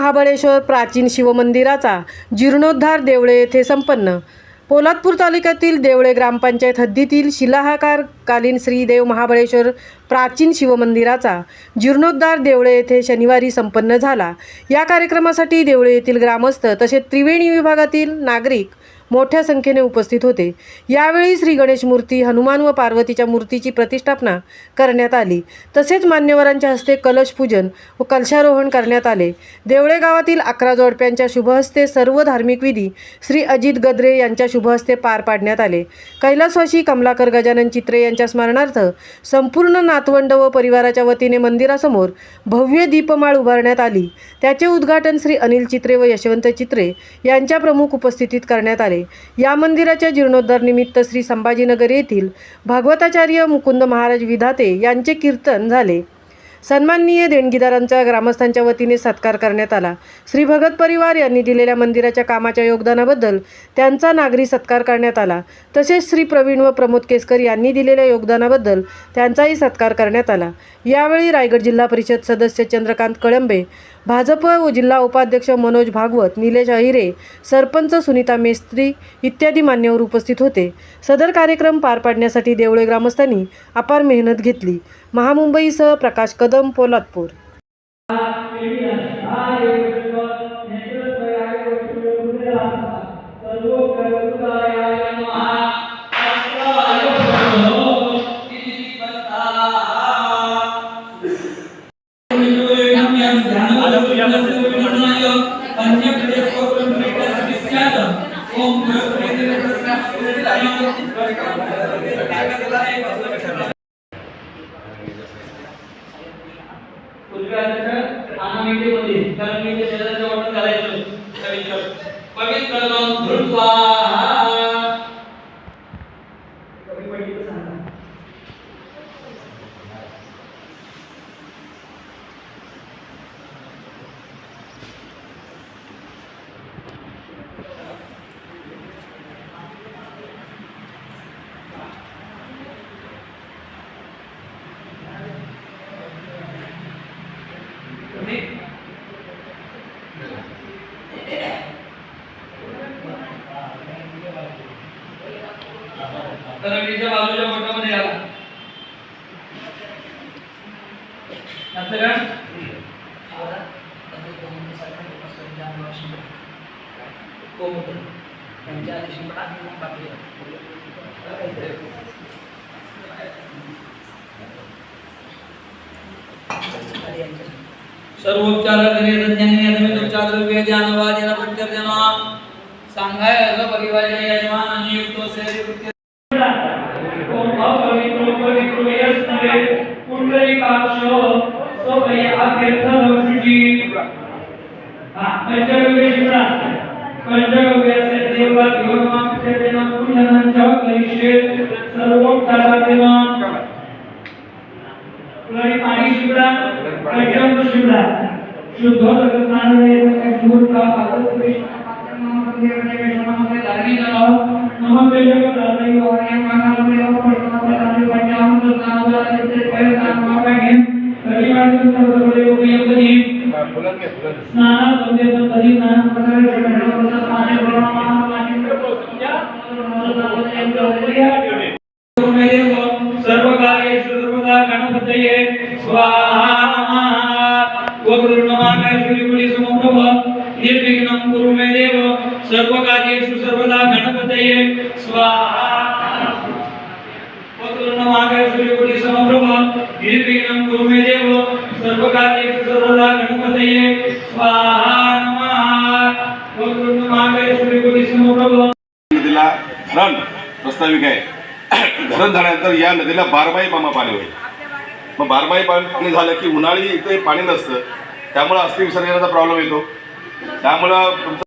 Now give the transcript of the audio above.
महाबळेश्वर प्राचीन शिवमंदिराचा जीर्णोद्धार देवळे येथे संपन्न। पोलादपूर तालुक्यातील देवळे ग्रामपंचायत हद्दीतील शिलाहारकालीन श्री देव महाबळेश्वर प्राचीन शिवमंदिराचा जीर्णोद्धार देवळे येथे शनिवारी संपन्न झाला। या कार्यक्रमासाठी देवळे येथील ग्रामस्थ तसेच त्रिवेणी विभागातील नागरिक मोठ्या संख्येने उपस्थित होते। यावेळी श्री गणेश मूर्ती, हनुमान व पार्वतीच्या मूर्तीची प्रतिष्ठापना करण्यात आली। तसेच मान्यवरांच्या हस्ते कलश पूजन व कलशारोहण करण्यात आले। देवळे गावातील 11 जोडप्यांच्या शुभहस्ते सर्व धार्मिक विधी श्री अजित गद्रे यांच्या शुभहस्ते पार पाडण्यात आले। कैलासवासी कमलाकर गजानन चित्रे यांच्या स्मरणार्थ संपूर्ण नातवंड व परिवाराच्या वतीने मंदिरासमोर भव्य दीपमाळ उभारण्यात आली। त्याचे उद्घाटन श्री अनिल चित्रे व यशवंत चित्रे यांच्या प्रमुख उपस्थितीत करण्यात आले। या मंदिराच्या जीर्णोद्धार निमित्त श्री संभाजीनगर येथील भागवताचार्य मुकुंद महाराज विधाते यांचे कीर्तन झाले। सन्माननीय देणगीदारांचा ग्रामस्थांच्या वतीने सत्कार करण्यात आला। श्री भगत परिवार यांनी दिलेल्या मंदिराच्या कामाच्या योगदानाबद्दल त्यांचा नागरी सत्कार करण्यात आला। तसेच श्री प्रवीण व प्रमोद केसकर यांनी दिलेल्या योगदानाबद्दल त्यांचाही सत्कार करण्यात आला। यावेळी रायगड जिल्हा परिषद सदस्य चंद्रकांत कळंबे, भाजप व जिल्हा उपाध्यक्ष मनोज भागवत, निलेश अहिरे, सरपंच सुनीता मेस्त्री इत्यादी मान्यवर उपस्थित होते। सदर कार्यक्रम पार पाडण्यासाठी देवळे ग्रामस्थांनी अपार मेहनत घेतली। महामुंबईसह प्रकाश कदम, पोलादपूर। तरंगीच्या बाजूच्या बोटामध्ये आला सांगाय परिवार यजमान आणि युक्तो से सर्व कार्येषु सर्वदा गणपतये स्वाहा निर्विघ्नं कुरु मे देव सर्व कार्येषु सर्वदा गणपतये स्वाहा निर्विघ्नं कुरु मे देव सर्व कार्येषु सर्वदा गणपतये स्वाहा नदीला धरण प्रस्ताविक आहे। धरण झाल्यानंतर या नदीला 12 मामा पाणी होईल। मग 12 पाणी झालं की उन्हाळी इथे पाणी नसतं, त्यामुळे अस्थि विसर्जनाचा प्रॉब्लेम येतो। त्यामुळे तुमचा